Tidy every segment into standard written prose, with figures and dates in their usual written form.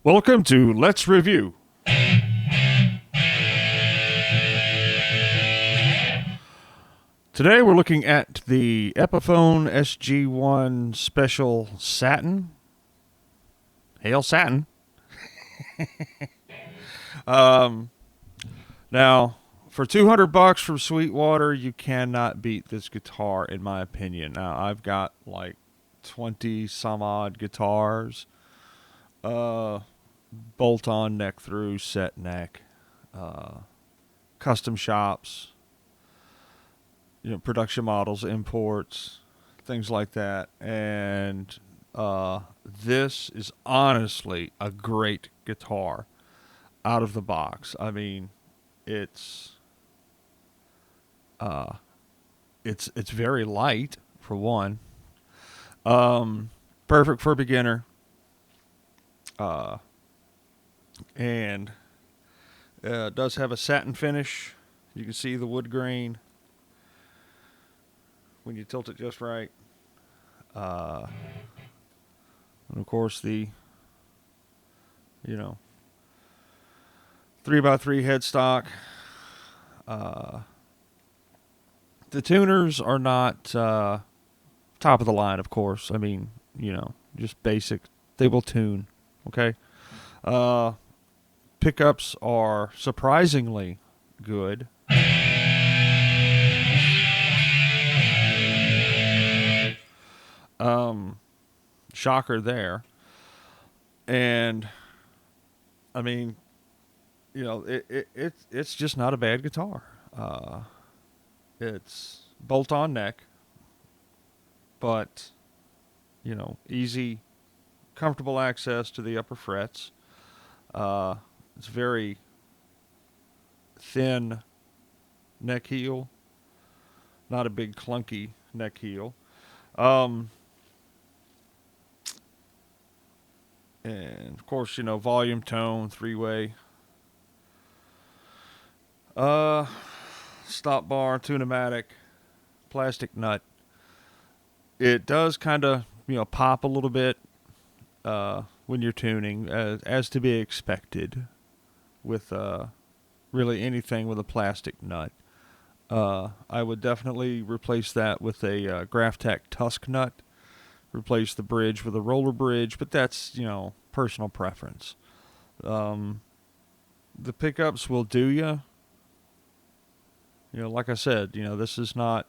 Welcome to Let's Review. Today we're looking at the Epiphone SG1 Special Satin. Hail Satin. Now, for $200 from Sweetwater, you cannot beat this guitar, in my opinion. Now, I've got like 20 some odd guitars. Bolt-on neck through, set neck, custom shops, production models, imports, things like that. And this is honestly a great guitar out of the box. I mean, it's it's very light for one. Perfect for a beginner. And it does have a satin finish. You can see the wood grain when you tilt it just right. And of course the 3x3 headstock. The tuners are not top of the line, of course. I mean, just basic. They will tune. Okay. Pickups are surprisingly good. Shocker there. And I mean, it's just not a bad guitar. It's bolt-on neck, but easy, comfortable access to the upper frets. It's very thin neck heel, not a big clunky neck heel. And of course, volume, tone, three-way. Stop bar, tune-o-matic, plastic nut. It does kind of, pop a little bit when you're tuning, as to be expected with really anything with a plastic nut. I would definitely replace that with a Graphtec Tusk nut. Replace the bridge with a roller bridge, but that's, personal preference. The pickups will do you. Like I said, this is not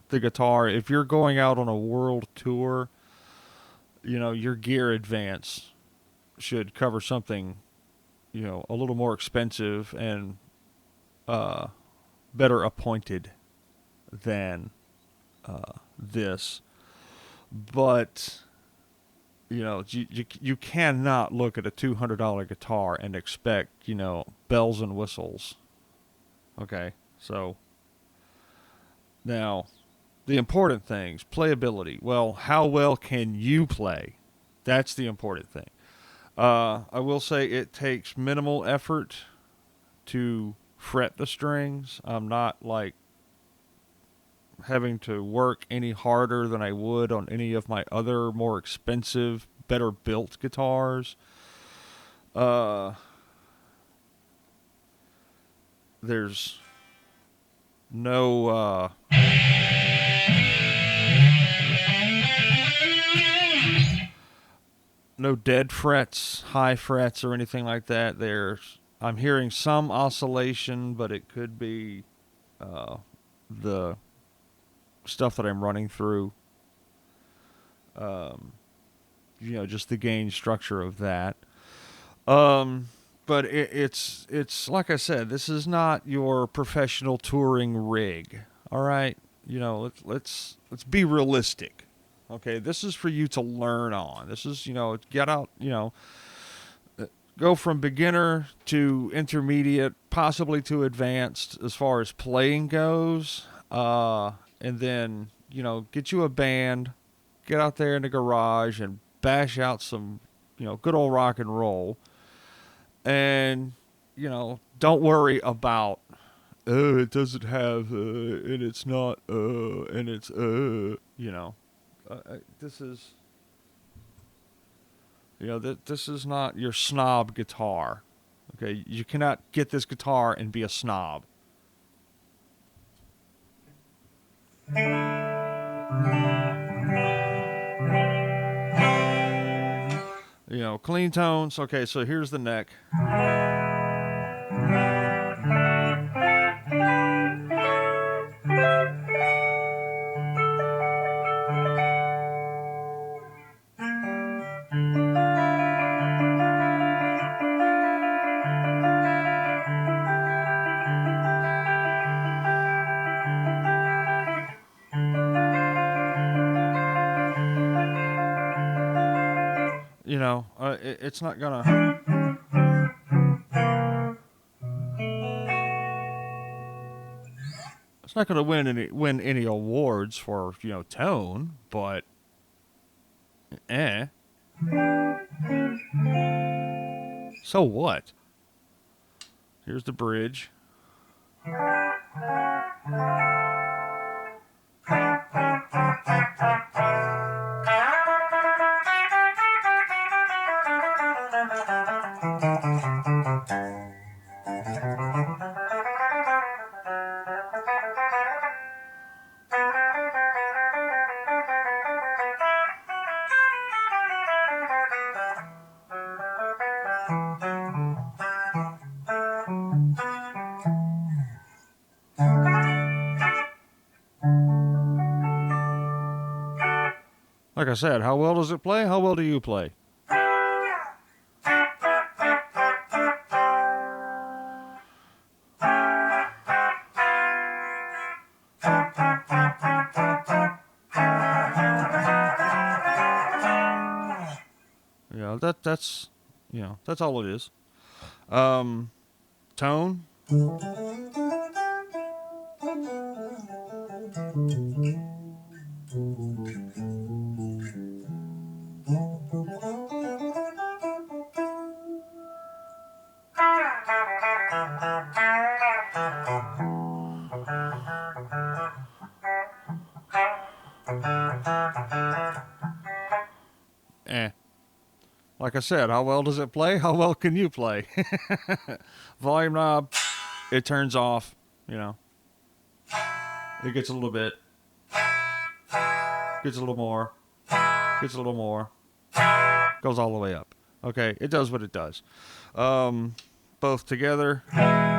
the guitar. If you're going out on a world tour, your gear advance should cover something, a little more expensive and better appointed than this. But you cannot look at a $200 guitar and expect bells and whistles. Okay, so now the important things, playability. Well, how well can you play? That's the important thing. I will say it takes minimal effort to fret the strings. I'm not like having to work any harder than I would on any of my other more expensive, better built guitars. There's no no dead frets, high frets, or anything like that. I'm hearing some oscillation, but it could be the stuff that I'm running through. Just the gain structure of that. But it's like I said, this is not your professional touring rig. All right, let's be realistic. Okay, this is for you to learn on. This is get out. Go from beginner to intermediate, possibly to advanced as far as playing goes. And then get you a band, get out there in the garage and bash out some good old rock and roll. And don't worry about it doesn't have and it's not and it's this is You know, this is not your snob guitar. Okay, you cannot get this guitar and be a snob. You know, clean tones. Okay, so here's the neck. You know, it's not gonna. It's not gonna win any awards for tone, but eh. So what? Here's the bridge. Like I said, how well does it play? How well do you play? That's that's all it is. Tone. Eh. Like I said, how well does it play? How well can you play? Volume knob, it turns off, you know. It gets a little bit, gets a little more, gets a little more, goes all the way up. Okay, it does what it does. Both together. Yeah.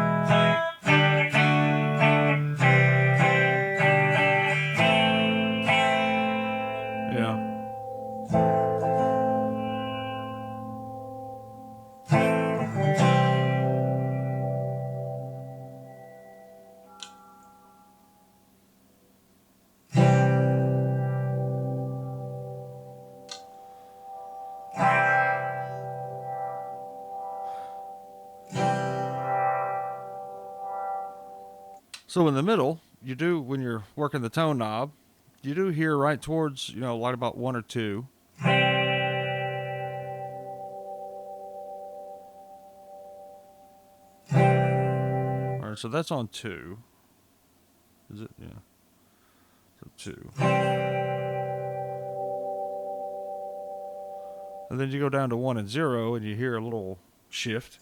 So in the middle, you do when you're working the tone knob, you do hear right towards like about one or two. All right, so that's on two. Is it? Yeah. So two. And then you go down to 1 and 0, and you hear a little shift.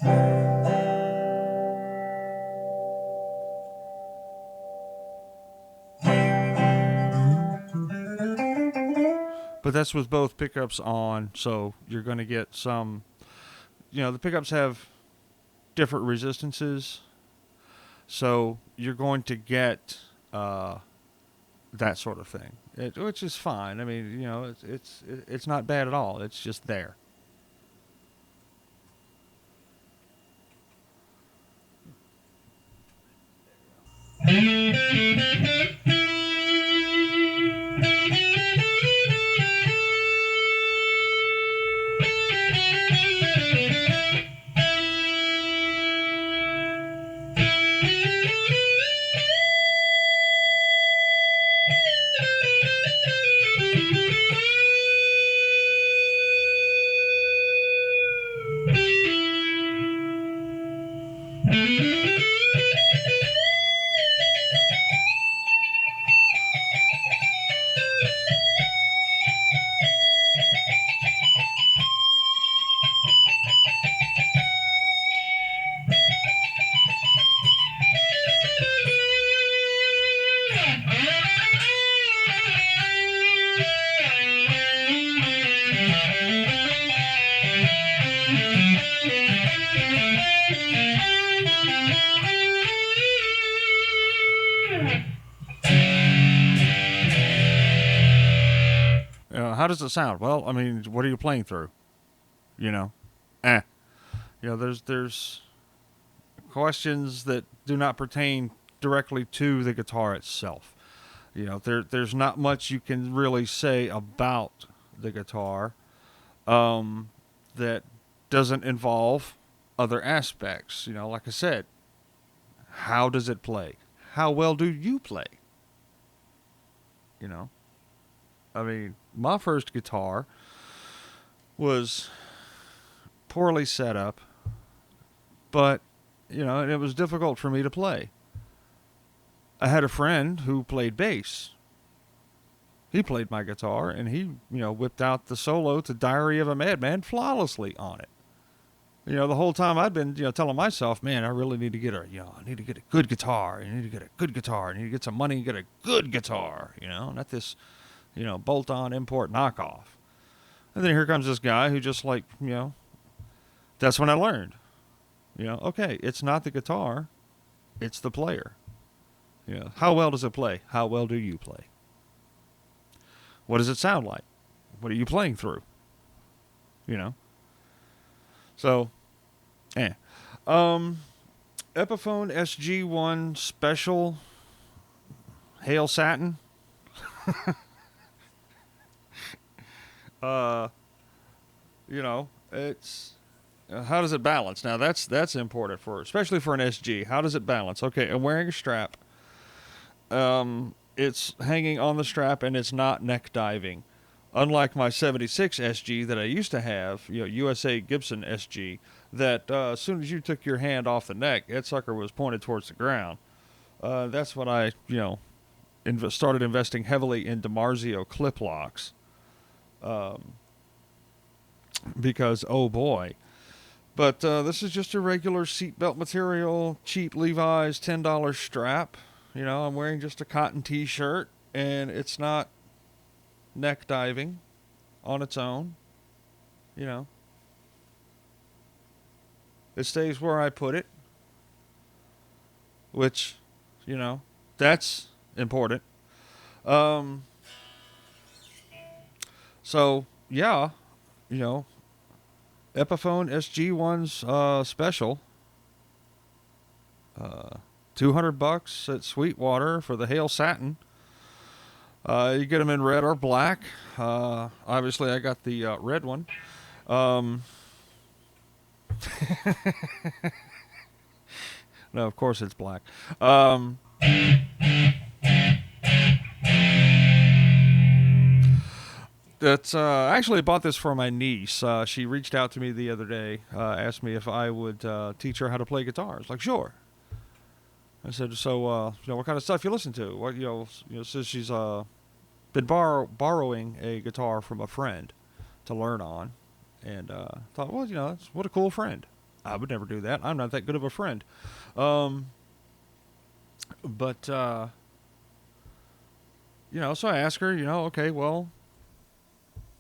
But that's with both pickups on, so you're going to get some. The pickups have different resistances, so you're going to get that sort of thing, which is fine. I mean, it's not bad at all. It's just there. how does it sound? Well, I mean, what are you playing through? You know, eh. There's questions that do not pertain directly to the guitar itself. There's not much you can really say about the guitar that doesn't involve other aspects. Like I said, how does it play? How well do you play? I mean, my first guitar was poorly set up, but, it was difficult for me to play. I had a friend who played bass. He played my guitar, and he, whipped out the solo to Diary of a Madman flawlessly on it. The whole time I'd been, telling myself, man, I really need to get I need to get a good guitar. I need to get a good guitar. I need to get some money and get a good guitar, not this, bolt-on import knockoff. And then here comes this guy who just that's when I learned, okay, it's not the guitar, it's the player. How well does it play? How well do you play? What does it sound like? What are you playing through? So, Epiphone SG1 Special Hail Satin. It's how does it balance? Now that's important especially for an SG. How does it balance? Okay, I'm wearing a strap. It's hanging on the strap and it's not neck diving. Unlike my 76 SG that I used to have, USA Gibson SG, that as soon as you took your hand off the neck, that sucker was pointed towards the ground. That's when I, started investing heavily in DiMarzio clip locks. Because, oh boy. But this is just a regular seatbelt material, cheap Levi's $10 strap. I'm wearing just a cotton t-shirt, and it's not neck diving on its own. It stays where I put it, which, that's important. So, yeah, Epiphone SG1's special. $200 at Sweetwater for the Hail Satin. You get them in red or black. Obviously, I got the red one. No, of course it's black. That's actually I bought this for my niece. She reached out to me the other day, asked me if I would teach her how to play guitar. I was like, sure. I said, so, what kind of stuff you listen to? What, says she's been borrowing a guitar from a friend to learn on, and thought, well, what a cool friend. I would never do that. I'm not that good of a friend. But so I asked her, okay, well,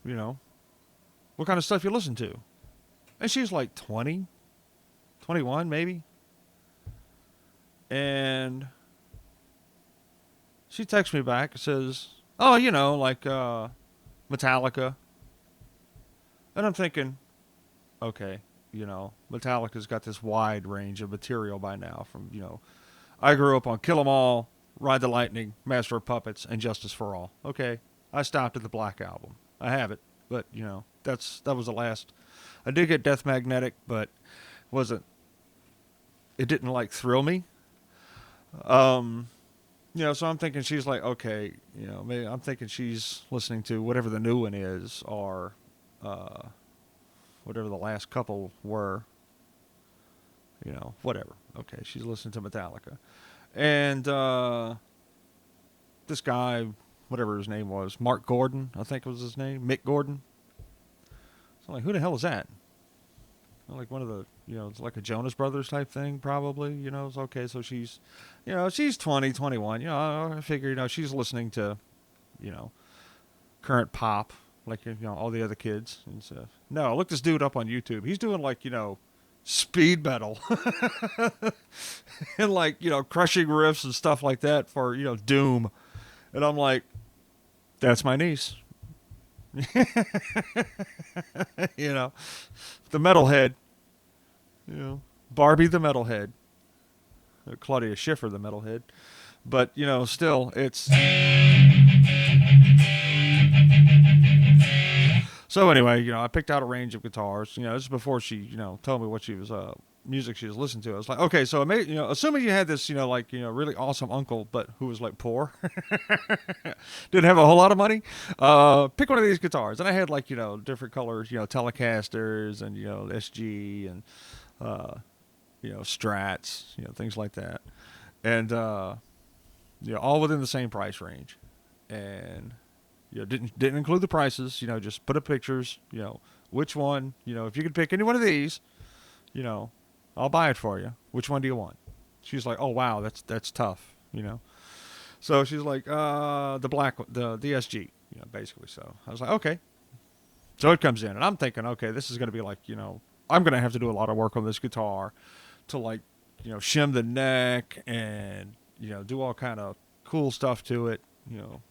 what kind of stuff you listen to? And she's like 20, 21 maybe. And she texts me back and says, oh, like Metallica. And I'm thinking, okay, Metallica's got this wide range of material by now from, I grew up on Kill 'Em All, Ride the Lightning, Master of Puppets, and Justice for All. Okay, I stopped at the Black Album. I have it, but, that was the last. I did get Death Magnetic, but it didn't thrill me. So I'm thinking she's like, okay, maybe I'm thinking she's listening to whatever the new one is, or whatever the last couple were, whatever. Okay, she's listening to Metallica. And this guy, whatever his name was, Mark Gordon, I think was his name, Mick Gordon. So I'm like, who the hell is that? Like one of the, it's like a Jonas Brothers type thing, probably, it's okay. So she's, she's 20, 21, I figure, she's listening to, current pop, like, all the other kids and stuff. No, look this dude up on YouTube. He's doing speed metal and crushing riffs and stuff like that for, Doom. And I'm like, that's my niece. You know, the metalhead. You know, Barbie the metalhead. Claudia Schiffer the metalhead. But you know, still, it's so anyway. You know, I picked out a range of guitars. You know, this is before she, you know, told me what she was music she was listening to. I was like, okay, so you know, assuming you had this, you know, like, you know, really awesome uncle, but who was like poor, didn't have a whole lot of money, pick one of these guitars. And I had like, you know, different colors, you know, Telecasters and, you know, SG and uh, you know, Strats, you know, things like that, and you know, all within the same price range, and you know, didn't include the prices. You know, just put up pictures. You know, which one. You know, if you could pick any one of these, you know, I'll buy it for you. Which one do you want? She's like, oh wow, that's tough. You know, so she's like, the black, the SG. You know, basically. So I was like, okay. So it comes in, and I'm thinking, okay, this is going to be like, you know, I'm going to have to do a lot of work on this guitar to like, you know, shim the neck and, you know, do all kind of cool stuff to it. You know,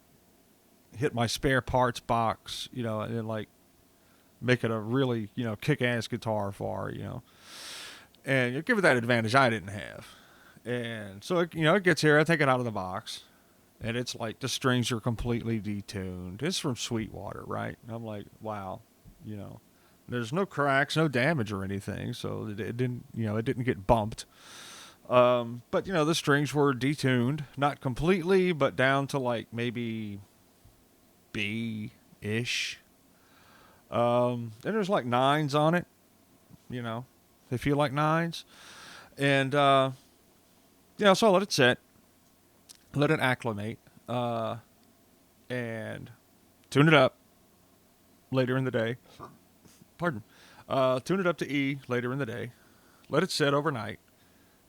hit my spare parts box, you know, and then like make it a really, you know, kick-ass guitar for her, you know, and you give it that advantage I didn't have. And so it, you know, it gets here, I take it out of the box, and it's like the strings are completely detuned. It's from Sweetwater, right? And I'm like, wow, you know, there's no cracks, no damage or anything, so it didn't, you know, it didn't get bumped. But you know, the strings were detuned, not completely, but down to like maybe B-ish. And there's like nines on it, you know, they feel like nines, and you know, so I let it sit, let it acclimate, and tune it up later in the day. Pardon. Tune it up to E later in the day. Let it sit overnight.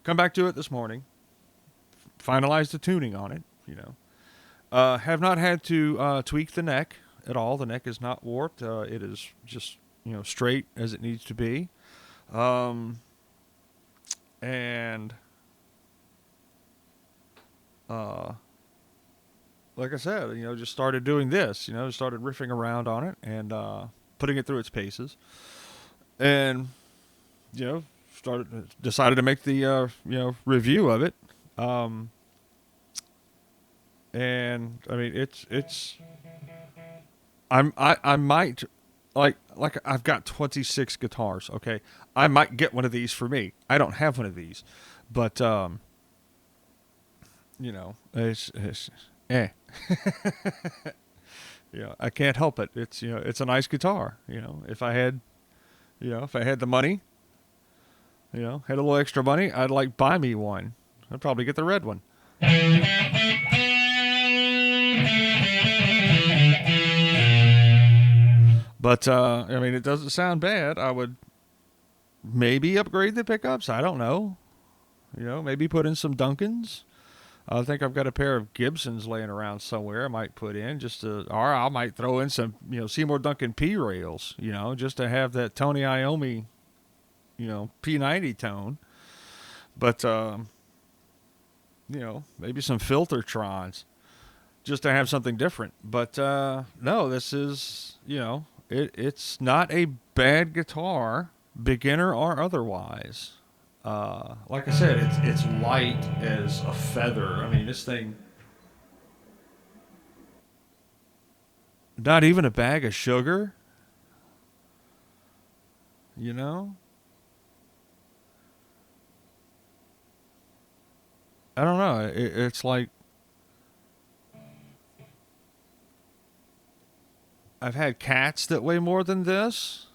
Come back to it this morning. Finalize the tuning on it. You know, have not had to tweak the neck at all. The neck is not warped. It is just, you know, straight as it needs to be. And like I said, you know, just started doing this. You know, started riffing around on it and putting it through its paces, and you know, decided to make the you know, review of it. And I mean, it's I might like I've got 26 guitars. Okay, I might get one of these for me. I don't have one of these, but you know, it's eh. You know, I can't help it. It's, you know, it's a nice guitar. You know, if I had, you know, if I had the money, you know, had a little extra money, I'd like buy me one. I'd probably get the red one. But I mean, it doesn't sound bad. I would maybe upgrade the pickups. I don't know. You know, maybe put in some Duncans. I think I've got a pair of Gibsons laying around somewhere. I might put in just to, or I might throw in some, you know, Seymour Duncan P rails. You know, just to have that Tony Iommi, you know, P90 tone. But you know, maybe some Filtertrons, just to have something different. But no, this is, you know, it's not a bad guitar, beginner or otherwise. Like I said, it's light as a feather. I mean, this thing, not even a bag of sugar. You know, I don't know. It's like I've had cats that weigh more than this.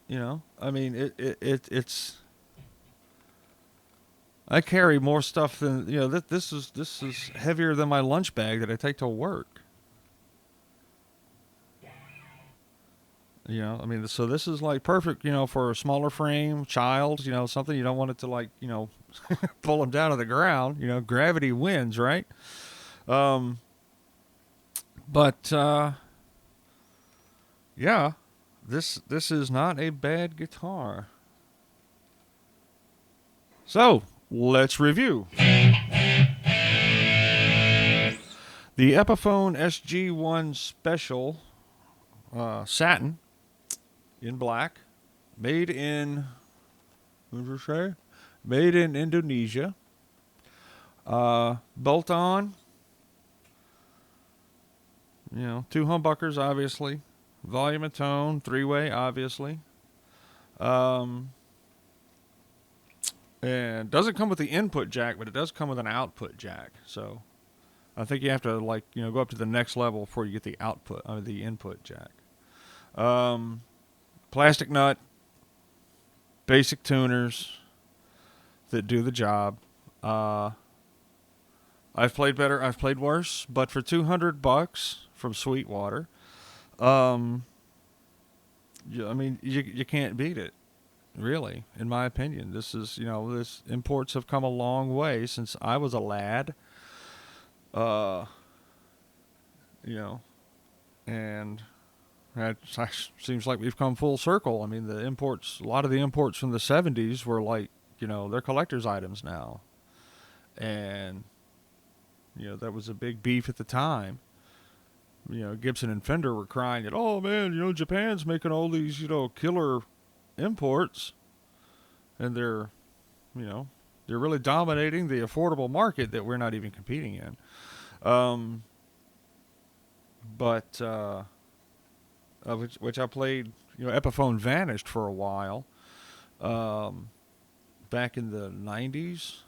You know, I mean, it's. I carry more stuff than, you know. This is heavier than my lunch bag that I take to work. You know, I mean, so this is like perfect, you know, for a smaller frame child. You know, something you don't want it to like, you know, pull them down to the ground. You know, gravity wins, right? Um, but yeah, this is not a bad guitar. So let's review. The The Epiphone SG1 Special Satin in black, made in, what did you say? Made in Indonesia. Bolt on. You know, 2 humbuckers, obviously. Volume and tone, 3-way, obviously. And doesn't come with the input jack, but it does come with an output jack. So I think you have to, like, you know, go up to the next level before you get the output, the input jack. Plastic nut, basic tuners that do the job. I've played better, I've played worse, but for $200 from Sweetwater, I mean, you can't beat it, really, in my opinion. This is, you know, this imports have come a long way since I was a lad, you know, and it seems like we've come full circle. I mean, the imports, a lot of the imports from the 70s were like, you know, they're collector's items now. And, you know, that was a big beef at the time. You know, Gibson and Fender were crying that, oh man, you know, Japan's making all these, you know, killer imports. And they're, you know, they're really dominating the affordable market that we're not even competing in. Which I played, you know, Epiphone vanished for a while. Back in the 90s,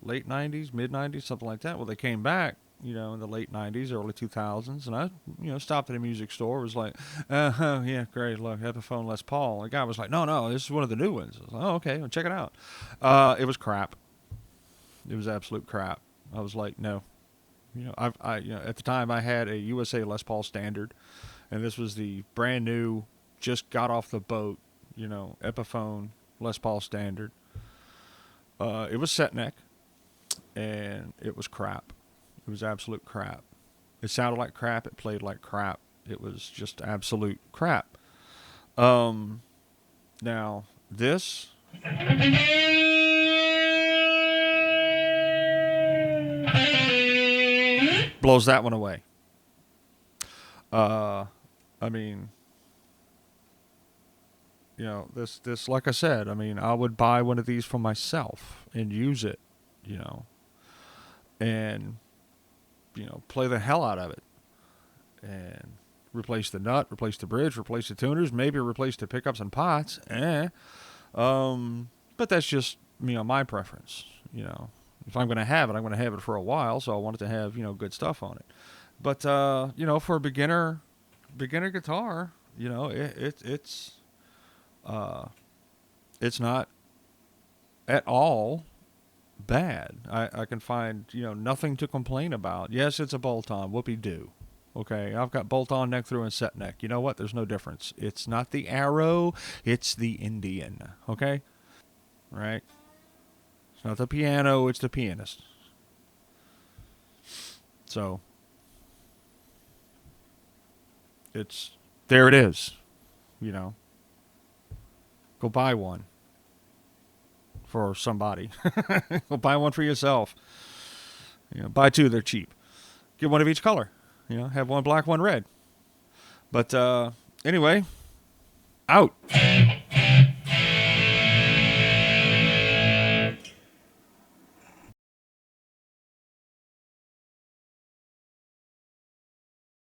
late 90s, mid 90s, something like that. Well, they came back, you know, in the late 90s, early 2000s, and I, you know, stopped at a music store, was like, yeah, great, look, Epiphone Les Paul. The guy was like, no, this is one of the new ones. I was like, oh, okay, well, check it out. It was crap. It was absolute crap. I was like, no. You know, you know, at the time I had a USA Les Paul Standard, and this was the brand new, just got off the boat, you know, Epiphone Les Paul Standard. It was set neck, and it was crap. It was absolute crap. It sounded like crap. It played like crap. It was just absolute crap. Now, this... blows that one away. I mean... You know, this, like I said, I mean, I would buy one of these for myself and use it, you know, and, you know, play the hell out of it and replace the nut, replace the bridge, replace the tuners, maybe replace the pickups and pots. But that's just, you know, my preference, you know. If I'm going to have it, I'm going to have it for a while, so I want it to have, you know, good stuff on it. But, you know, for a beginner guitar, you know, it's not at all bad. I can find, you know, nothing to complain about. Yes, it's a bolt-on. Whoopee-doo. Okay, I've got bolt-on neck through and set neck. You know what? There's no difference. It's not the Arrow. It's the Indian. Okay? Right? It's not the piano. It's the pianist. So, there it is. You know. Go buy one for somebody. Go buy one for yourself. You know, buy 2, they're cheap. Get one of each color. You know, have one black, one red. But anyway, out.